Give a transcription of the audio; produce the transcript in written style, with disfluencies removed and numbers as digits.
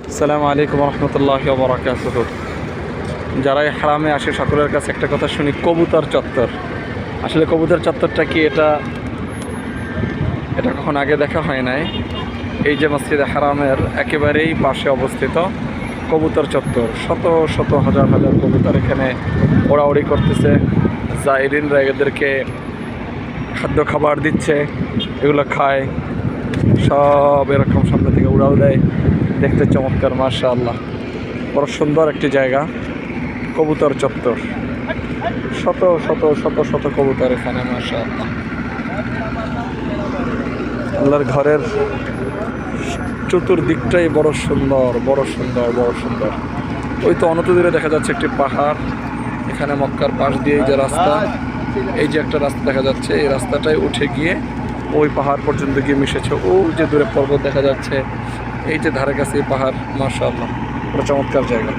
আসসালামু আলাইকুম রহমতুল্লাহি ওয়া বারাকাতুহু। যারা এই হারামে আসে সকলের কাছে একটা কথা শুনি, কবুতর চত্বর। আসলে কবুতর চত্বরটা কি, এটা কখন আগে দেখা হয় নাই। এই যে মসজিদে হারামের একেবারেই পাশে অবস্থিত কবুতর চত্বর, শত শত হাজার হাজার কবুতর এখানে ওড়াউড়ি করতেছে। জাইরিনরা এদেরকে খাদ্য খাবার দিচ্ছে, এগুলো খায়, সব এরকম সামনে থেকে উড়াও দেয়। দেখতে চমৎকার, মাশাআল্লাহ। বড় সুন্দর একটি জায়গা কবুতর চত্বর, শত শত শত শত কবুতর এখানে, মাশাআল্লাহ। আল্লাহর ঘরের চতুর্দিকটাই বড় সুন্দর, বড় সুন্দর, বড় সুন্দর। ওই তো অনত দূরে দেখা যাচ্ছে একটি পাহাড়। এখানে মক্কার পাশ দিয়ে এই যে রাস্তা, এই যে একটা রাস্তা দেখা যাচ্ছে, এই রাস্তাটাই উঠে গিয়ে ওই পাহাড় পর্যন্ত গিয়ে মিশেছে। ও যে দূরে পর্বত দেখা যাচ্ছে, এই যে ধারে কাছে এই পাহাড়, মাশাআল্লাহ, বড় চমৎকার জায়গা।